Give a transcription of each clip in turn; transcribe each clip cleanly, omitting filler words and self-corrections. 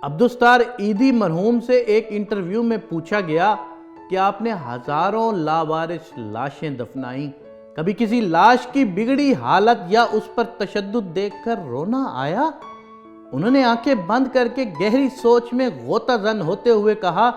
عبدالستار عیدی مرحوم سے ایک انٹرویو میں پوچھا گیا کہ آپ نے ہزاروں لاوارث لاشیں دفنائیں، کبھی کسی لاش کی بگڑی حالت یا اس پر تشدد دیکھ کر رونا آیا؟ انہوں نے آنکھیں بند کر کے گہری سوچ میں غوطہ زن ہوتے ہوئے کہا،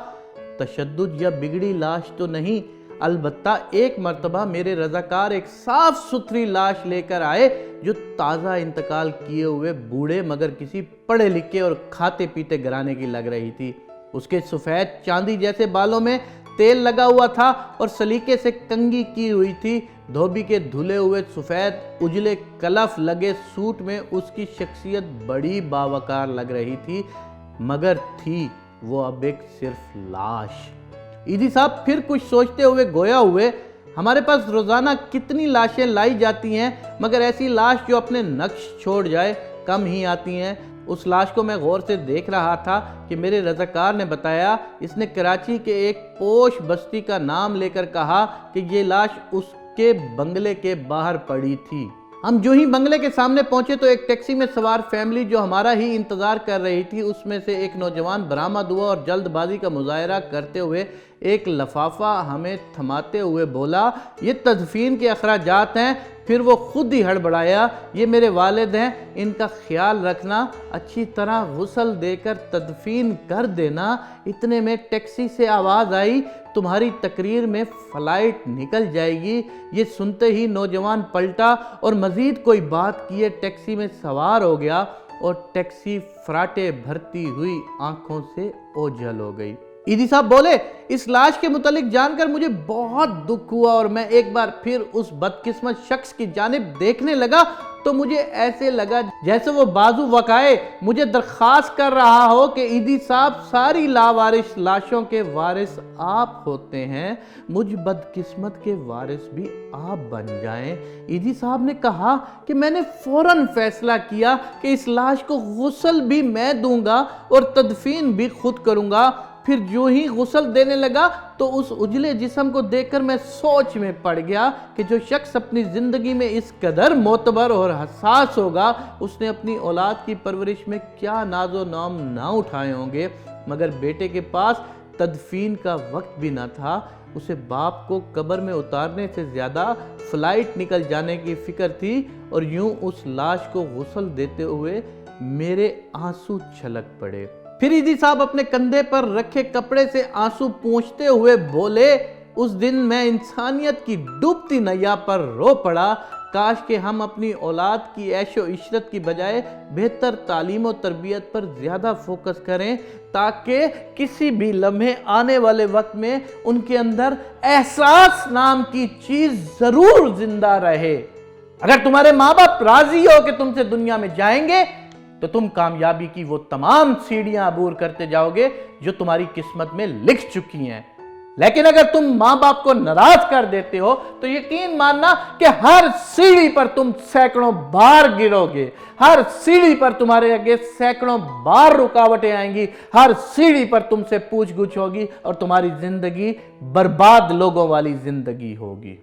تشدد یا بگڑی لاش تو نہیں، البتہ ایک مرتبہ میرے رضاکار ایک صاف ستھری لاش لے کر آئے جو تازہ انتقال کیے ہوئے بوڑھے مگر کسی پڑھے لکھے اور کھاتے پیتے گھرانے کی لگ رہی تھی۔ اس کے سفید چاندی جیسے بالوں میں تیل لگا ہوا تھا اور سلیقے سے کنگھی کی ہوئی تھی۔ دھوبی کے دھلے ہوئے سفید اجلے کلف لگے سوٹ میں اس کی شخصیت بڑی باوقار لگ رہی تھی، مگر تھی وہ اب ایک صرف لاش۔ عیدی صاحب پھر کچھ سوچتے ہوئے گویا ہوئے، ہمارے پاس روزانہ کتنی لاشیں لائی جاتی ہیں، مگر ایسی لاش جو اپنے نقش چھوڑ جائے کم ہی آتی ہیں۔ اس لاش کو میں غور سے دیکھ رہا تھا کہ میرے رضاکار نے بتایا، اس نے کراچی کے ایک پوش بستی کا نام لے کر کہا کہ یہ لاش اس کے بنگلے کے باہر پڑی تھی۔ ہم جو ہی بنگلے کے سامنے پہنچے تو ایک ٹیکسی میں سوار فیملی جو ہمارا ہی انتظار کر رہی تھی، اس میں سے ایک نوجوان برآمد ہوا اور جلد بازی کا مظاہرہ کرتے ہوئے ایک لفافہ ہمیں تھماتے ہوئے بولا، یہ تدفین کے اخراجات ہیں۔ پھر وہ خود ہی ہڑبڑایا، یہ میرے والد ہیں، ان کا خیال رکھنا، اچھی طرح غسل دے کر تدفین کر دینا۔ اتنے میں ٹیکسی سے آواز آئی، تمہاری تقریر میں فلائٹ نکل جائے گی۔ یہ سنتے ہی نوجوان پلٹا اور مزید کوئی بات کیے ٹیکسی میں سوار ہو گیا اور ٹیکسی فراٹے بھرتی ہوئی آنکھوں سے اوجھل ہو گئی۔ عیدی صاحب بولے، اس لاش کے متعلق جان کر مجھے بہت دکھ ہوا اور میں ایک بار پھر اس بدقسمت شخص کی جانب دیکھنے لگا تو مجھے ایسے لگا جیسے وہ بازو وقائے مجھے درخواست کر رہا ہو کہ عیدی صاحب ساری لاوارث لاشوں کے وارث آپ ہوتے ہیں، مجھ بدقسمت کے وارث بھی آپ بن جائیں۔ عیدی صاحب نے کہا کہ میں نے فوراً فیصلہ کیا کہ اس لاش کو غسل بھی میں دوں گا اور تدفین بھی خود کروں گا۔ پھر جو ہی غسل دینے لگا تو اس اجلے جسم کو دیکھ کر میں سوچ میں پڑ گیا کہ جو شخص اپنی زندگی میں اس قدر معتبر اور حساس ہوگا، اس نے اپنی اولاد کی پرورش میں کیا ناز و نام نہ اٹھائے ہوں گے، مگر بیٹے کے پاس تدفین کا وقت بھی نہ تھا۔ اسے باپ کو قبر میں اتارنے سے زیادہ فلائٹ نکل جانے کی فکر تھی، اور یوں اس لاش کو غسل دیتے ہوئے میرے آنسو چھلک پڑے۔ پھر عیدی صاحب اپنے کندھے پر رکھے کپڑے سے آنسو پونچھتے ہوئے بولے، اس دن میں انسانیت کی ڈوبتی نیا پر رو پڑا۔ کاش کہ ہم اپنی اولاد کی عیش و عشرت کی بجائے بہتر تعلیم و تربیت پر زیادہ فوکس کریں، تاکہ کسی بھی لمحے آنے والے وقت میں ان کے اندر احساس نام کی چیز ضرور زندہ رہے۔ اگر تمہارے ماں باپ راضی ہو کہ تم سے دنیا میں جائیں گے تو تم کامیابی کی وہ تمام سیڑھیاں عبور کرتے جاؤ گے جو تمہاری قسمت میں لکھ چکی ہیں، لیکن اگر تم ماں باپ کو ناراض کر دیتے ہو تو یقین ماننا کہ ہر سیڑھی پر تم سینکڑوں بار گرو گے، ہر سیڑھی پر تمہارے آگے سینکڑوں بار رکاوٹیں آئیں گی، ہر سیڑھی پر تم سے پوچھ گچھ ہوگی اور تمہاری زندگی برباد لوگوں والی زندگی ہوگی۔